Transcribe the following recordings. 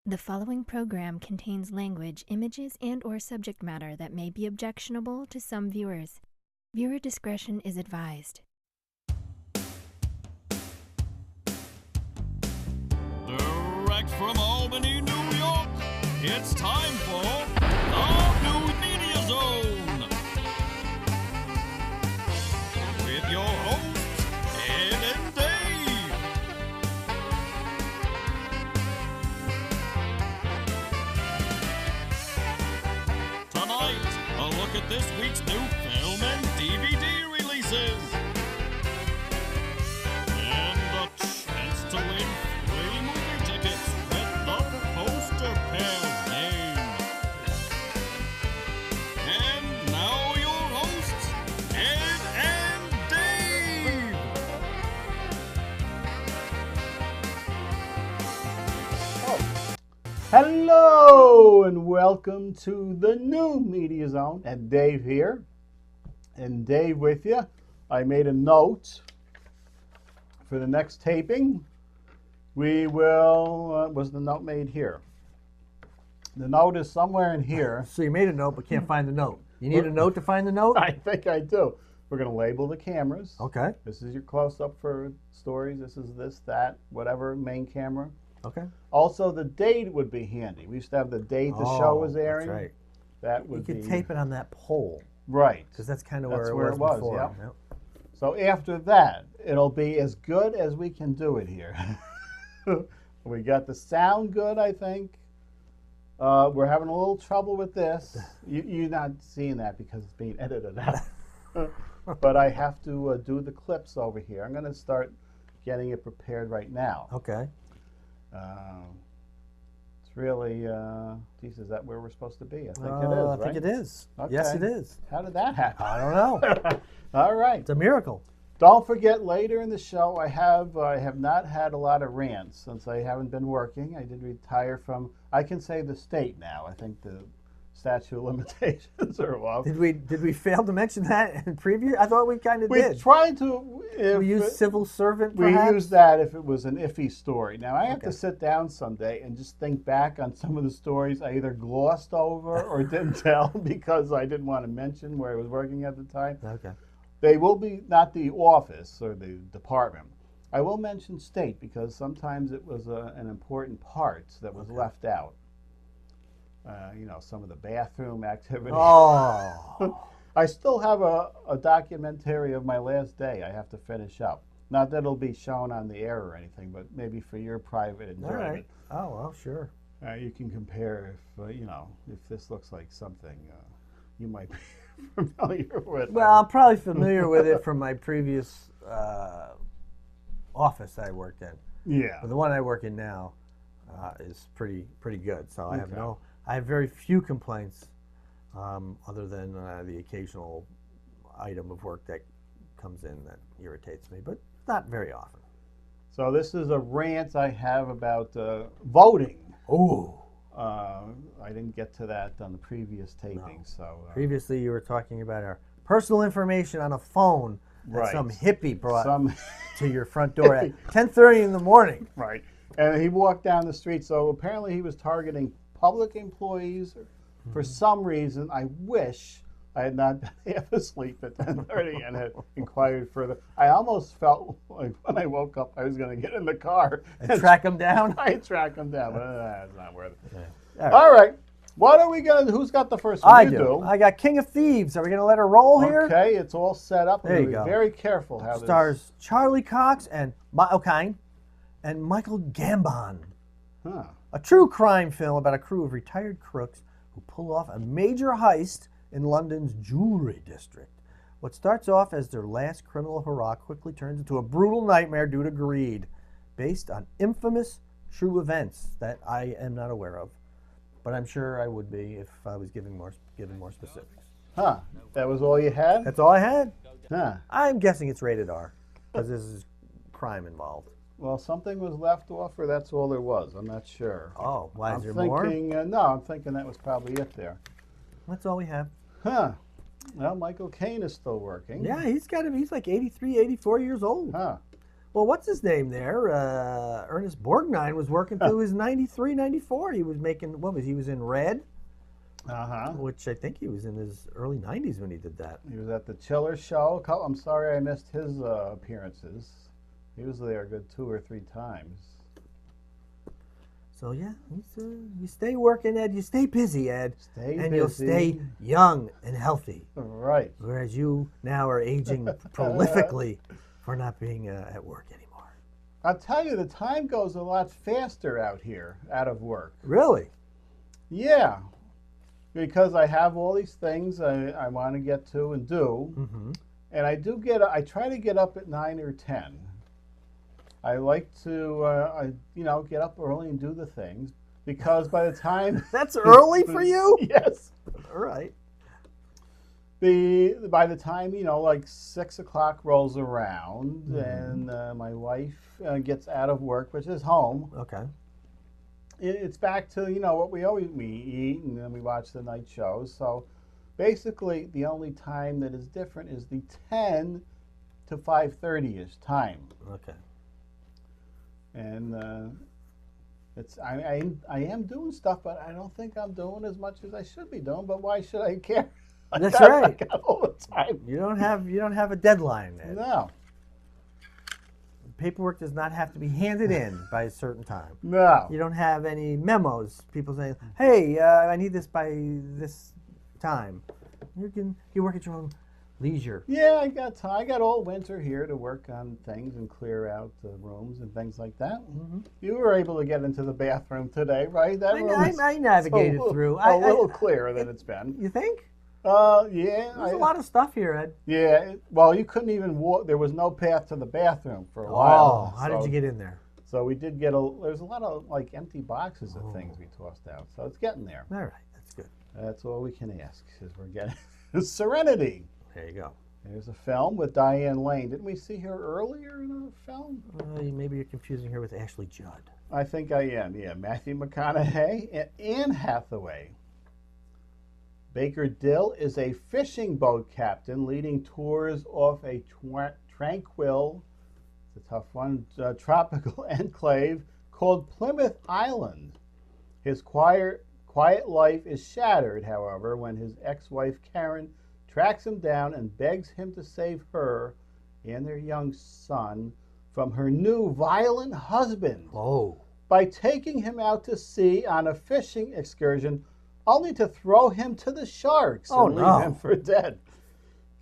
The following program contains language, images, and/or subject matter that may be objectionable to some viewers. Viewer discretion is advised. Direct from Albany, New York, it's time for the New Media Zone. With your hosts, Ed and Dave. Tonight, a look at this week's new film and DVD releases. And a chance to win free movie tickets with the poster pairs game. And now your hosts, Ed and Dave. Hello and welcome to the New Media Zone. And Dave here. And Dave with you. I made a note for the next taping. We will, was the note made here? The note is somewhere in here. So you made a note but can't find the note. You need a note to find the note? I think I do. We're going to label the cameras. Okay. This is your close-up for stories. This is this, that, whatever, main camera. Okay. Also, the date would be handy. We used to have the date the show was airing. That's right. That You would could be tape it on that pole right. because that's kind of That's where where it it was was, before. yep. So after that, it'll be as good as we can do it here. We got the sound good, I think. We're having a little trouble with this. You're not seeing that because it's being edited out. But I have to do the clips over here. I'm going to start getting it prepared right now. Okay. It's really, geez, is that where we're supposed to be? I think it is, I right? think it is. Yes, it Okay. is. How did that happen? I don't know. All right. It's a miracle. Don't forget, later in the show, I have not had a lot of rants since I haven't been working. I did retire from, I can say the state now. I think the statute of limitations are up. Did we fail to mention that in preview? I thought we kind of We did. tried to. We used civil servant, We perhaps? used that if it was an iffy story. Now, I have Okay. to sit down someday and just think back on some of the stories I either glossed over or didn't tell because I didn't want to mention where I was working at the time. Okay. They will be not the office or the department. I will mention state because sometimes it was an important part that was left out. Some of the bathroom activities. Oh. I still have a documentary of my last day I have to finish up. Not that it'll be shown on the air or anything, but maybe for your private All enjoyment. right. Oh, well, sure. You can compare if this looks like something you might be familiar with. Well, I'm probably familiar with it from my previous office I worked in. Yeah. But the one I work in now is pretty good. So I have Okay. I have very few complaints, other than the occasional item of work that comes in that irritates me, but not very often. So this is a rant I have about voting. Oh. I didn't get to that on the previous taping. So Previously, you were talking about our personal information on a phone that Right. some hippie brought some to your front door at 10:30 in the morning. right, and he walked down the street. So apparently he was targeting public employees for some reason. I wish I had not been half asleep at 10:30 and had inquired further. I almost felt like when I woke up I was going to get in the car And track them down. I track him down, but it's not worth it. Yeah. All right, what are we going to? Who's got the first one? I You do. I got King of Thieves. Are we going to let her roll here? Okay, it's all set up. There you Be go. Very careful how this. Stars Charlie Cox and O'Kine and Michael Gambon. Huh. A true crime film about a crew of retired crooks who pull off a major heist in London's jewelry district. What starts off as their last criminal hurrah quickly turns into a brutal nightmare due to greed, based on infamous true events that I am not aware of, but I'm sure I would be if I was given more specifics. Huh. That was all you had? That's all I had. Huh. I'm guessing it's rated R because this is crime involved. Well, something was left off, or that's all there was. I'm not sure. Oh, why is I'm there more? thinking, no, I'm thinking that was probably it there. That's all we have. Huh. Well, Michael Caine is still working. Yeah, he's like 83, 84 years old. Huh. Well, what's his name there? Ernest Borgnine was working through his 93, 94. He was making, he was in Red, which I think he was in his early 90s when he did that. He was at the Chiller Show. I'm sorry I missed his appearances. He was there a good 2 or 3 times. So, yeah, you stay working, Ed. You stay busy, Ed. Stay and busy. You'll stay young and healthy. Right. Whereas you now are aging prolifically for not being at work anymore. I'll tell you, the time goes a lot faster out here, out of work. Really? Yeah. Because I have all these things I want to get to and do. Mm-hmm. And I try to get up at 9 or 10. I like to, get up early and do the things, because by the time... That's early for you? Yes. All right. By the time, like 6 o'clock rolls around, and my wife gets out of work, which is home. Okay. It's back to, what we eat, and then we watch the night shows. So basically, the only time that is different is the 10 to 5:30-ish time. Okay. And I am doing stuff, but I don't think I'm doing as much as I should be doing. But why should I care? That's right. I got all the time. You don't have a deadline, Ed. No. Paperwork does not have to be handed in by a certain time. No. You don't have any memos. People say, "Hey, I need this by this time." You work at your own leisure. Yeah, I got time. I got all winter here to work on things and clear out the rooms and things like that. Mm-hmm. You were able to get into the bathroom today, right? That I navigated through. A little clearer than it's been. You think? Yeah. There's a lot of stuff here, Ed. Yeah. Well, you couldn't even walk. There was no path to the bathroom for a while. Oh, how did you get in there? So we did get there's a lot of like empty boxes of things we tossed out. So it's getting there. All right, that's good. That's all we can ask, because we're getting Serenity. There you go. There's a film with Diane Lane. Didn't we see her earlier in a film? Maybe you're confusing her with Ashley Judd. I think I am, yeah. Matthew McConaughey and Anne Hathaway. Baker Dill is a fishing boat captain leading tours off a tranquil, it's a tough one, tropical enclave called Plymouth Island. His quiet life is shattered, however, when his ex-wife Karen tracks him down and begs him to save her and their young son from her new violent husband. Oh. By taking him out to sea on a fishing excursion, only to throw him to the sharks and leave him for dead.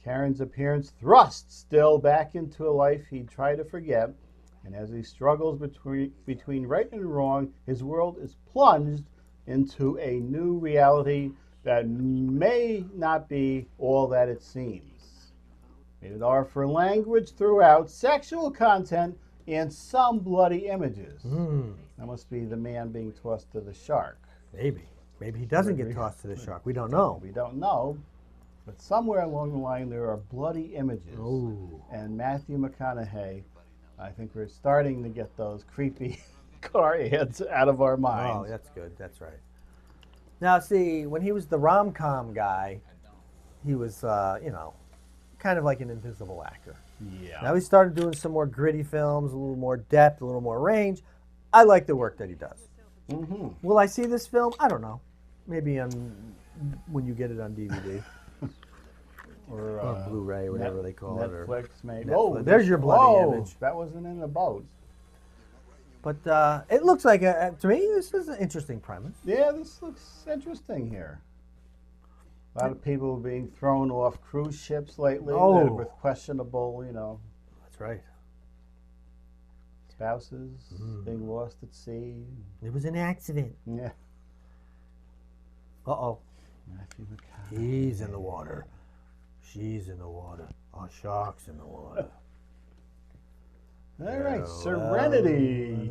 Karen's appearance thrusts Dill back into a life he'd tried to forget, and as he struggles between right and wrong, his world is plunged into a new reality that may not be all that it seems. Rated R for language throughout, sexual content, and some bloody images. That must be the man being tossed to the shark. Maybe he doesn't get tossed to the shark. We don't know. We don't know. But somewhere along the line, there are bloody images. Ooh. And Matthew McConaughey, I think we're starting to get those creepy car ads out of our minds. Oh, that's good. That's right. Now, see, when he was the rom-com guy, he was, kind of like an invisible actor. Yeah. Now he started doing some more gritty films, a little more depth, a little more range. I like the work that he does. Mm-hmm. Will I see this film? I don't know. Maybe when you get it on DVD. or Blu-ray, or whatever they call it. Netflix, maybe. Netflix. Oh, there's your bloody image. That wasn't in the boat. But it looks like, to me, this is an interesting premise. Yeah, this looks interesting here. A lot of people being thrown off cruise ships lately with questionable, That's right. spouses being lost at sea. It was an accident. Yeah. Uh-oh. Matthew McConaughey. He's in the water. She's in the water. A shark's in the water. All right, Serenity.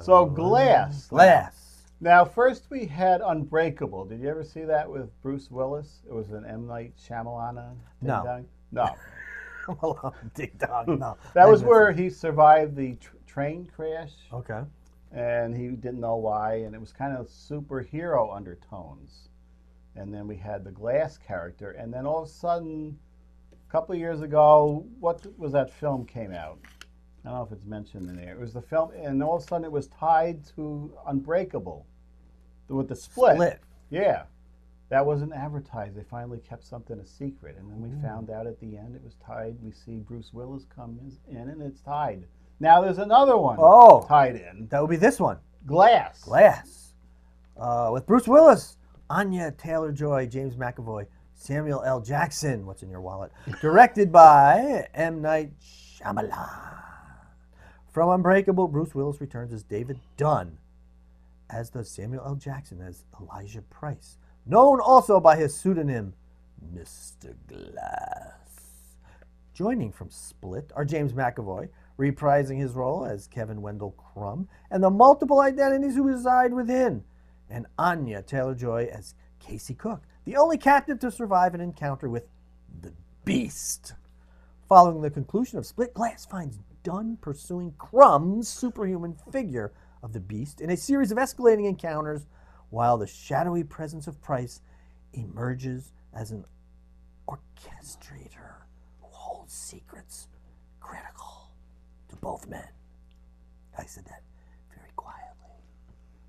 So Glass. Glass. Now, first we had Unbreakable. Did you ever see that with Bruce Willis? It was an M. Night Shyamalan. No. No. Well, Ding Dong, no. That was where he survived the train crash. Okay. And he didn't know why, and it was kind of superhero undertones. And then we had the Glass character, and then all of a sudden, a couple of years ago, what was that film came out? I don't know if it's mentioned in there. It was the film, and all of a sudden it was tied to Unbreakable with the split. Yeah. That wasn't advertised. They finally kept something a secret. And then we found out at the end it was tied. We see Bruce Willis come in, and it's tied. Now there's another one tied in. That would be this one. Glass. With Bruce Willis, Anya Taylor-Joy, James McAvoy, Samuel L. Jackson, what's in your wallet? Directed by M. Night Shyamalan. From Unbreakable, Bruce Willis returns as David Dunn, as does Samuel L. Jackson as Elijah Price, known also by his pseudonym, Mr. Glass. Joining from Split are James McAvoy, reprising his role as Kevin Wendell Crumb, and the multiple identities who reside within, and Anya Taylor-Joy as Casey Cook, the only captive to survive an encounter with the Beast. Following the conclusion of Split, Glass finds Dunn pursuing Crumb's superhuman figure of the Beast in a series of escalating encounters, while the shadowy presence of Price emerges as an orchestrator who holds secrets critical to both men. I said that very quietly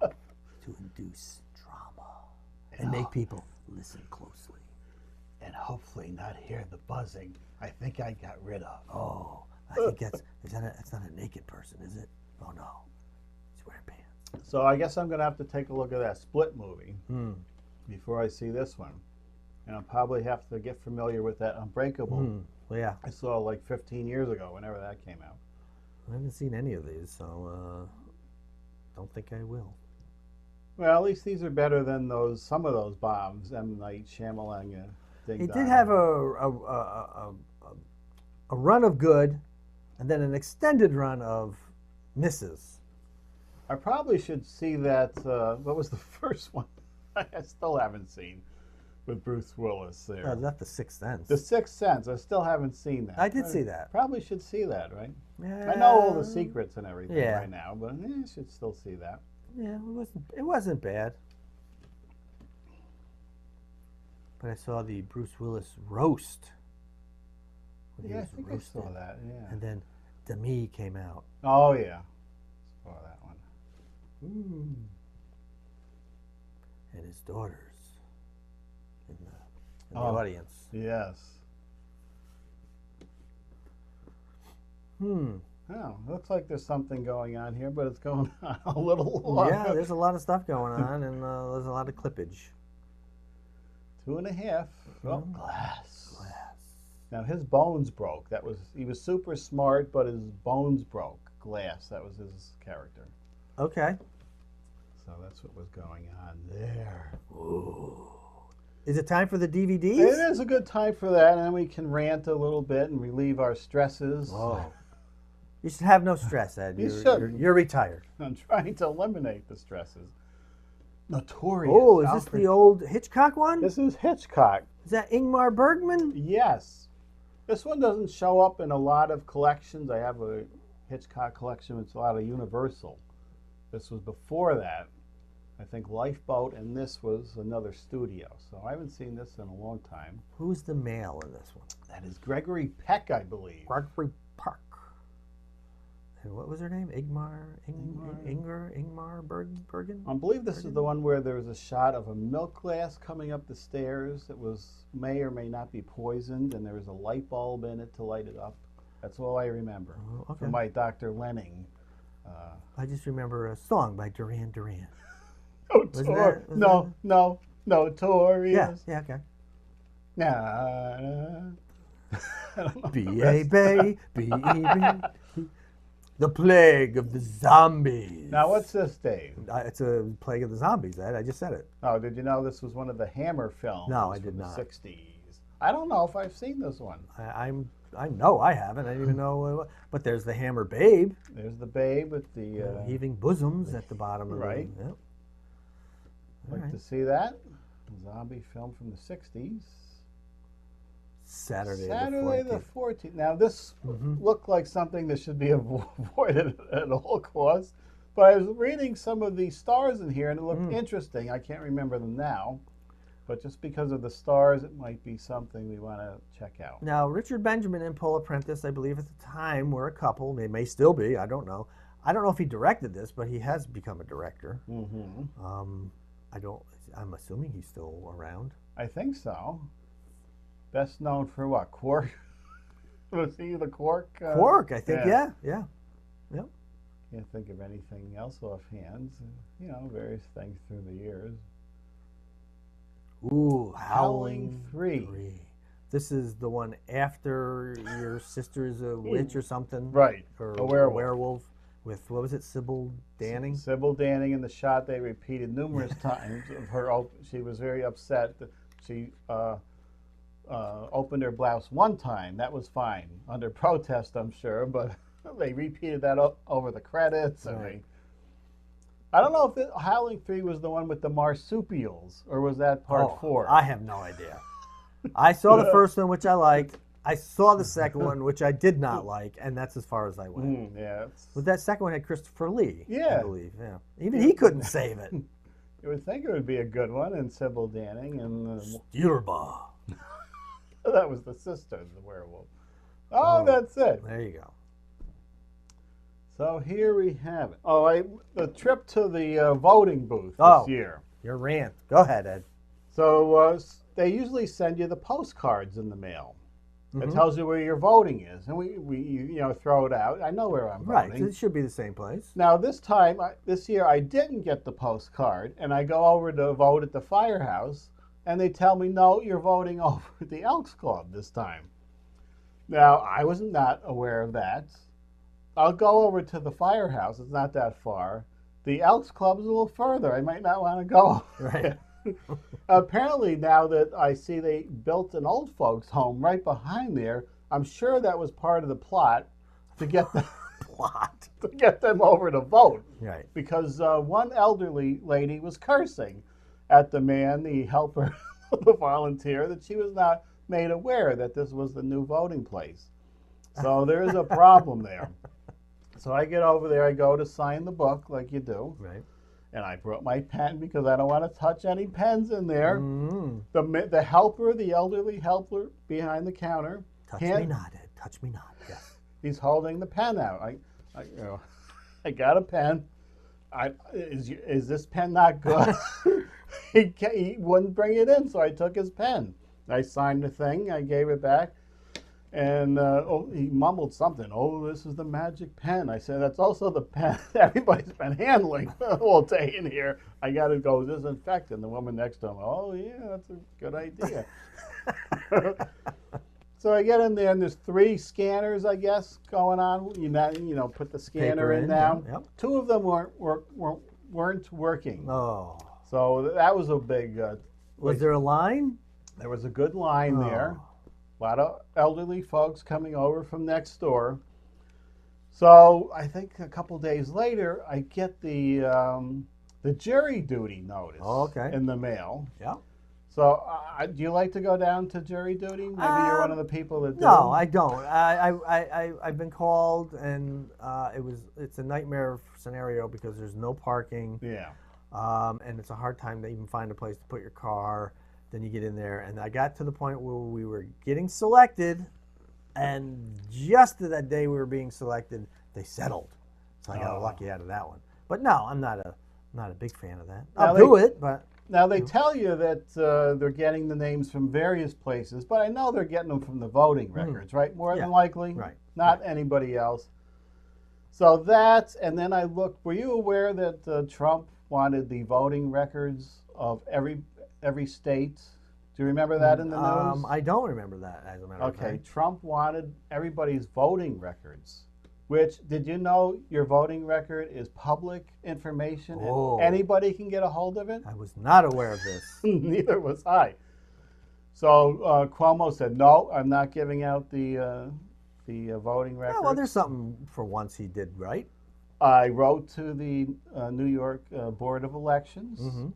to induce drama and make people listen closely. And hopefully not hear the buzzing I think I got rid of. Oh, I think that's not a naked person, is it? Oh no, he's wearing pants. So I guess I'm going to have to take a look at that Split movie before I see this one. And I'll probably have to get familiar with that Unbreakable. Well, yeah. I saw like 15 years ago, whenever that came out. I haven't seen any of these, so don't think I will. Well, at least these are better than some of those bombs. M. Night Shyamalan. He did have a run of good, and then an extended run of misses. I probably should see that. What was the first one? I still haven't seen with Bruce Willis there. Oh, that's The Sixth Sense. The Sixth Sense. I still haven't seen that. I did see that. Probably should see that, right? Yeah. I know all the secrets and everything right now, but I should still see that. Yeah, it wasn't bad. But I saw the Bruce Willis roast. Yeah, I think I saw that. Yeah. And then Demi came out. Oh yeah, saw that one. Ooh. And his daughters in the audience. Yes. Oh, looks like there's something going on here, but it's going on a little long. Yeah, there's a lot of stuff going on, and there's a lot of clippage. 2.5. Oh, Glass. Now his bones broke. He was super smart, but his bones broke. Glass. That was his character. Okay. So that's what was going on there. Ooh. Is it time for the DVDs? It is a good time for that, and then we can rant a little bit and relieve our stresses. Oh. You should have no stress, Ed. You're retired. I'm trying to eliminate the stresses. Notorious. Oh, is this the old Hitchcock one? This is Hitchcock. Is that Ingmar Bergman? Yes. This one doesn't show up in a lot of collections. I have a Hitchcock collection. It's a lot of Universal. This was before that. I think Lifeboat, and this was another studio. So I haven't seen this in a long time. Who's the male in this one? That is Gregory Peck, I believe. Gregory Peck. And what was her name? Ingmar Bergen? I believe this is the one where there was a shot of a milk glass coming up the stairs. It may or may not be poisoned, and there was a light bulb in it to light it up. That's all I remember from my Dr. Lenning. I just remember a song by Duran Duran. Notorious. Yeah, okay. Nah. B-A-B-A-B. The Plague of the Zombies. Now, what's this, Dave? It's a Plague of the Zombies, Ed. I just said it. Oh, did you know this was one of the Hammer films? No, I did not. From the 60s. I don't know if I've seen this one. I know I haven't. I didn't even know. But there's the Hammer Babe. There's the Babe with the... heaving bosoms at the bottom of right. the... Yep. Like to see that? A zombie film from the 60s. Saturday the 14th. Now, this looked like something that should be avoided at all costs. But I was reading some of the stars in here, and it looked interesting. I can't remember them now. But just because of the stars, it might be something we want to check out. Now, Richard Benjamin and Paula Prentice, I believe at the time, were a couple. They may still be. I don't know. I don't know if he directed this, but he has become a director. Mm-hmm. I'm assuming he's still around. I think so. Best known for what? Quark? Was he the Quark? Quark, I think. Yeah. Can't think of anything else offhand. You know, various things through the years. Ooh, Howling 3. This is the one after your sister's a witch or something? Right. Or A werewolf. werewolf with, what was it, Sybil Danning? Sybil Danning in the shot they repeated numerous times of her. She was very upset that she opened her blouse one time. That was fine. Under protest, I'm sure, but they repeated that over the credits. Right. I don't know if Howling 3 was the one with the marsupials, or was that part 4? I have no idea. I saw the first one, which I liked. I saw the second one, which I did not like, and that's as far as I went. Yeah. But that second one had Christopher Lee, Yeah. I believe. Yeah. Even he couldn't save it. You would think it would be a good one, and Sybil Danning, and Steelbaugh. that was the sister of the werewolf. Oh, that's it. There you go. So here we have it. Oh, the trip to the voting booth this year. Your rant. Go ahead, Ed. So they usually send you the postcards in the mail. It tells you where your voting is, and we throw it out. I know where I'm voting. Right, it should be the same place. Now this year I didn't get the postcard, and I go over to vote at the firehouse, and they tell me, no, you're voting over at the Elks Club this time. Now I was not aware of that. I'll go over to the firehouse. It's not that far. The Elks Club is a little further. I might not want to go. Right. Apparently, now that I see they built an old folks' home right behind there, I'm sure that was part of the plot to get them to get them over to vote. Right. Because one elderly lady was cursing at the man, the helper, the volunteer, that she was not made aware that this was the new voting place. So there is a problem there. So I get over there. I go to sign the book like you do. Right. And I brought my pen because I don't want to touch any pens in there. Mm-hmm. The helper, the elderly helper behind the counter. Touch me not, Ed. Touch me not. Yes. He's holding the pen out. I got a pen. Is this pen not good? He wouldn't bring it in, so I took his pen. I signed the thing. I gave it back. And he mumbled something. Oh, this is the magic pen. I said, that's also the pen everybody's been handling all day in here. I got to go disinfect. And the woman next to him, oh, yeah, that's a good idea. So I get in there, and there's 3 scanners, I guess, going on. Put the scanner in now. Yep. 2 of them weren't working. Oh. So that was a big... Was there a line? There was a good line there. A lot of elderly folks coming over from next door. So I think a couple days later, I get the jury duty notice in the mail. Yeah. So do you like to go down to jury duty? Maybe you're one of the people that do. No, I don't. I've been called, and it's a nightmare scenario because there's no parking. Yeah. And it's a hard time to even find a place to put your car. Then you get in there, and I got to the point where we were getting selected, and just that day we were being selected, they settled. So I got lucky out of that one. But no, I'm not a big fan of that. I'll do it, but now they tell you that they're getting the names from various places, but I know they're getting them from the voting records, right? More than likely, right? Not anybody else. So that's, and then I looked. Were you aware that Trump wanted the voting records of every state? Do you remember that in the news? I don't remember that, as a matter of fact. Okay, Trump wanted everybody's voting records, which, did you know your voting record is public information and anybody can get a hold of it? I was not aware of this. Neither was I. So Cuomo said, no, I'm not giving out the voting records. Yeah, well, there's something for once he did right. I wrote to the New York Board of Elections. Mm-hmm.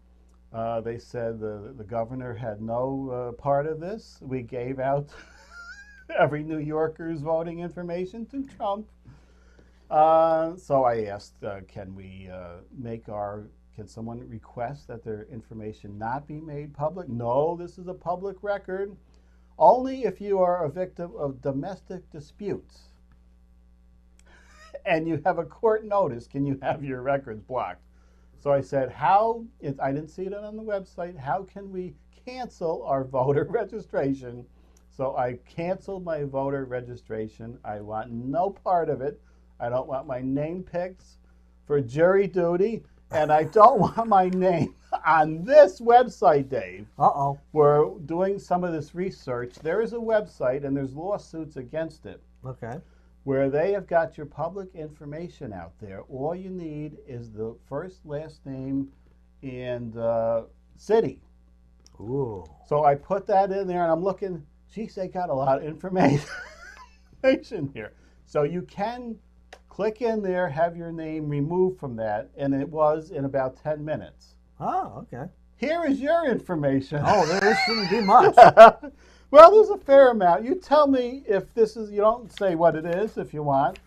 They said the governor had no part of this. We gave out every New Yorker's voting information to Trump. So I asked, can we make our Can someone request that their information not be made public? No, this is a public record. Only if you are a victim of domestic disputes and you have a court notice can you have your records blocked. So I said, I didn't see it on the website, how can we cancel our voter registration? So I canceled my voter registration. I want no part of it. I don't want my name picked for jury duty, and I don't want my name on this website, Dave. Uh-oh. We're doing some of this research. There is a website, and there's lawsuits against it, Okay. where they have got your public information out there. All you need is the first, last name, and city. Ooh. So I put that in there, and I'm looking, geez, they got a lot of information here. So you can click in there, have your name removed from that, and it was in about 10 minutes. Oh, okay. Here is your information. Oh, there shouldn't be much. Well, there's a fair amount. You tell me if this is, you don't say what it is if you want.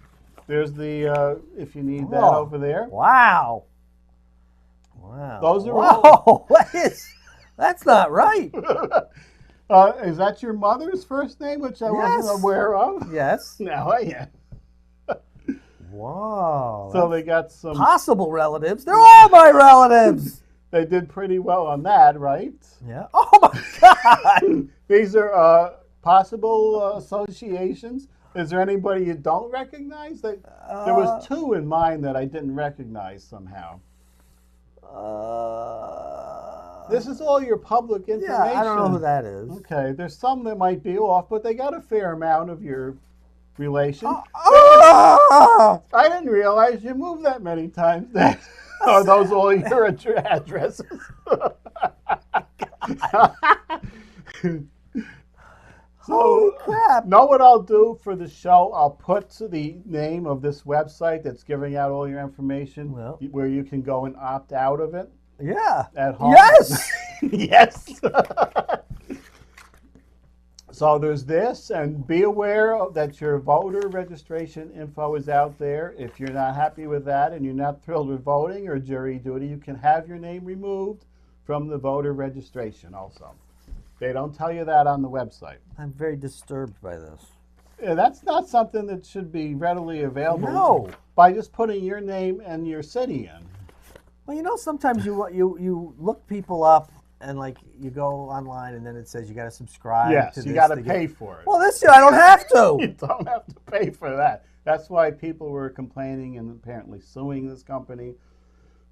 There's the, if you need that over there. Wow. Wow. Those are all. That's not right. Is that your mother's first name, which I wasn't aware of? Yes. Now I am. Wow. So they got some possible relatives. They're all my relatives. They did pretty well on that, right? Yeah. Oh my God. These are possible associations. Is there anybody you don't recognize? There was two in mine that I didn't recognize somehow. This is all your public information. Yeah, I don't know who that is. Okay, there's some that might be off, but they got a fair amount of your relation. I didn't realize you moved that many times. Are those all your addresses? Holy crap. Know what I'll do for the show? I'll put the name of this website that's giving out all your information where you can go and opt out of it. Yeah. At home. Yes. Yes. So there's this, and be aware that your voter registration info is out there. If you're not happy with that and you're not thrilled with voting or jury duty, you can have your name removed from the voter registration also. They don't tell you that on the website. I'm very disturbed by this. Yeah, that's not something that should be readily available. No. By just putting your name and your city in. Well, you know, sometimes you look people up and like you go online and then it says you got to subscribe to this. Yes, you got to pay for it. Well, this year I don't have to. You don't have to pay for that. That's why people were complaining and apparently suing this company.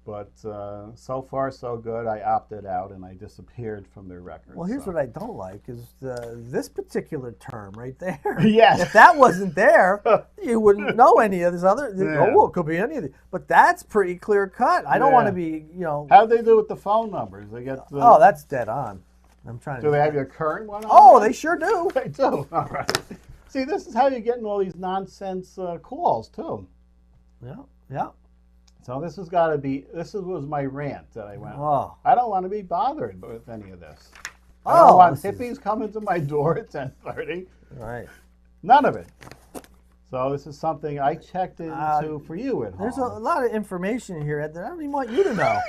But so far, so good. I opted out and I disappeared from their records. Well, here's what I don't like is this particular term right there. Yes. If that wasn't there, you wouldn't know any of this other. Yeah. Oh, it could be any of these. But that's pretty clear cut. I don't want to be, you know. How do they do with the phone numbers? They get. Oh, that's dead on. I'm trying to. Do they have your current one on? Oh, they sure do. They do. All right. See, this is how you're getting all these nonsense calls too. Yeah. Yeah. So this has got to be. Was my rant that I went. Oh. I don't want to be bothered with any of this. I don't want hippies coming to my door at 10:30. Right. None of it. So this is something I checked into for you at home. There's a lot of information here, Ed, that I don't even want you to know.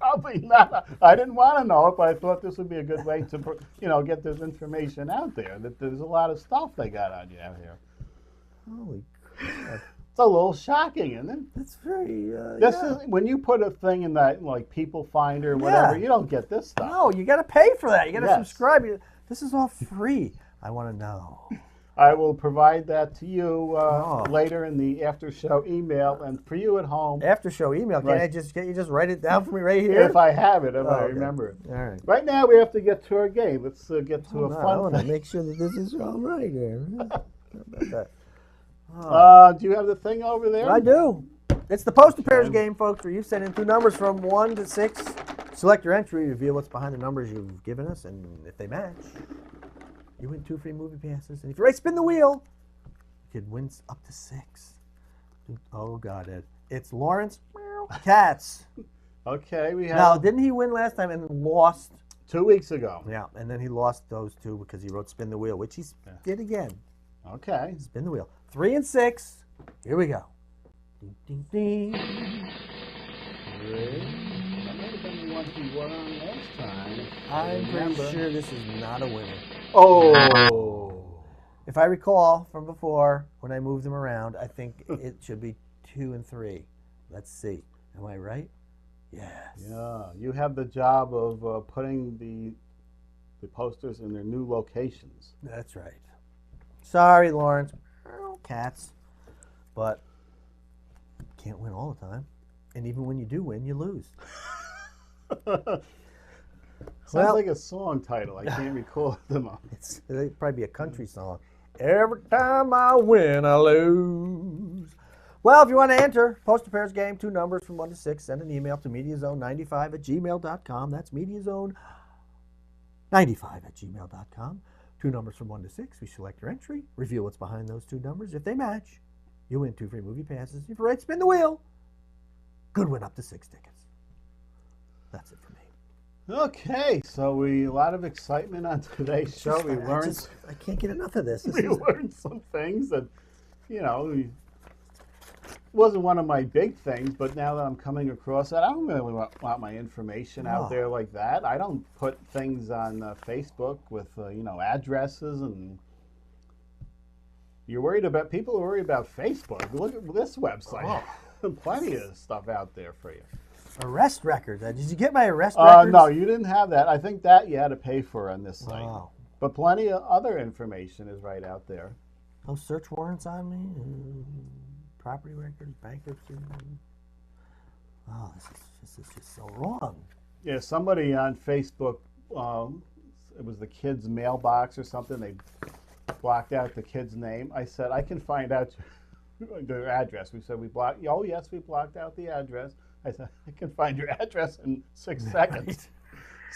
Probably not. I didn't want to know it, but I thought this would be a good way to, get this information out there. That there's a lot of stuff they got on you out here. Holy crap. It's a little shocking, isn't it? That's very. This is when you put a thing in that like People Finder or whatever. You don't get this stuff. No, you got to pay for that. You got to subscribe. This is all free. I want to know. I will provide that to you later in the after show email, and for you at home. After show email? Can I just write it down for me right here? If I have it, if I remember it. All right. Right now we have to get to our game. Let's get to a fun I want to thing. make sure that this is all right here. How about that? Do you have the thing over there? I do. It's the Poster Pairs game, folks, where you send in 2 numbers from 1 to 6. Select your entry, reveal what's behind the numbers you've given us, and if they match, you win 2 free movie passes. And if you right spin the wheel, you could win up to 6. Oh, God, Ed. It's Lawrence Katz. Okay, we have. Now, didn't he win last time and lost? 2 weeks ago. Yeah, and then he lost those 2 because he wrote spin the wheel, which he did again. Okay. Spin the wheel. 3 and 6. Here we go. Ding, ding, ding. 3. That might have been the one he won on last time. I'm pretty sure this is not a winner. Oh! If I recall from before, when I moved them around, I think it should be 2 and 3. Let's see. Am I right? Yes. Yeah, you have the job of putting the posters in their new locations. That's right. Sorry, Lawrence. Cats. But can't win all the time. And even when you do win, you lose. Sounds like a song title. I can't recall at the moment. It'd probably be a country song. Every time I win, I lose. Well, if you want to enter, poster pairs game, 2 numbers from 1 to 6. Send an email to mediazone95@gmail.com. That's mediazone95@gmail.com. 2 numbers from 1 to 6. We select your entry, reveal what's behind those 2 numbers. If they match, you win 2 free movie passes. If you're right, spin the wheel. Good win up to 6 tickets. That's it for me. Okay, so a lot of excitement on today's show. We learned. I can't get enough of this. We learned some things that, wasn't one of my big things, but now that I'm coming across that, I don't really want my information out there like that. I don't put things on Facebook with, addresses, and people are worried about Facebook. Look at this website. Plenty of stuff out there for you. Arrest records. Did you get my arrest records? No, you didn't have that. I think that you had to pay for on this site. Wow. But plenty of other information is right out there. No search warrants on me? Property records, bankruptcy. Oh, this is just so wrong. Yeah, somebody on Facebook, it was the kid's mailbox or something. They blocked out the kid's name. I said, I can find out their address. We said, we blocked. Oh, yes, we blocked out the address. I said, I can find your address in 6 seconds.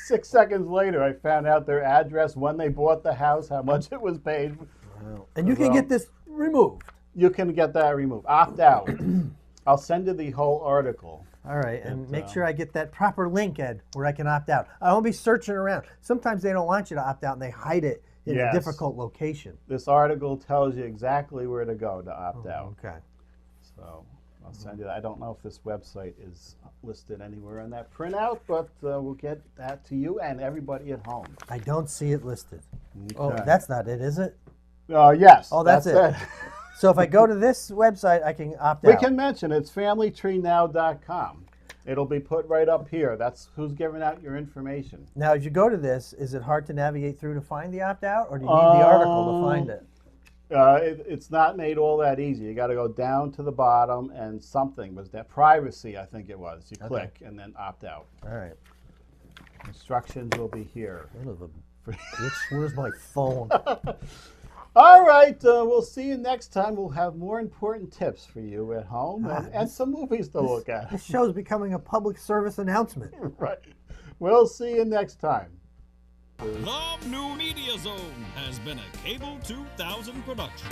6 seconds later, I found out their address, when they bought the house, how much it was paid. Wow. And you can get this removed. You can get that removed. Opt out. I'll send you the whole article. All right, and make sure I get that proper link, Ed, where I can opt out. I won't be searching around. Sometimes they don't want you to opt out, and they hide it in a difficult location. This article tells you exactly where to go to opt out. Okay. So I'll send you that. I don't know if this website is listed anywhere on that printout, but we'll get that to you and everybody at home. I don't see it listed. Okay. Oh, that's not it, is it? Yes. Oh, that's it. So if I go to this website, I can opt out. We can mention it's familytreenow.com. It'll be put right up here. That's who's giving out your information. Now, as you go to this, is it hard to navigate through to find the opt-out, or do you need the article to find it? It's not made all that easy. You got to go down to the bottom, and something was that privacy, I think it was. You click and then opt out. All right. Instructions will be here. Where's my phone? All right, we'll see you next time. We'll have more important tips for you at home and some movies to look at. This show's becoming a public service announcement. Right. We'll see you next time. The New Media Zone has been a Cable 2000 production.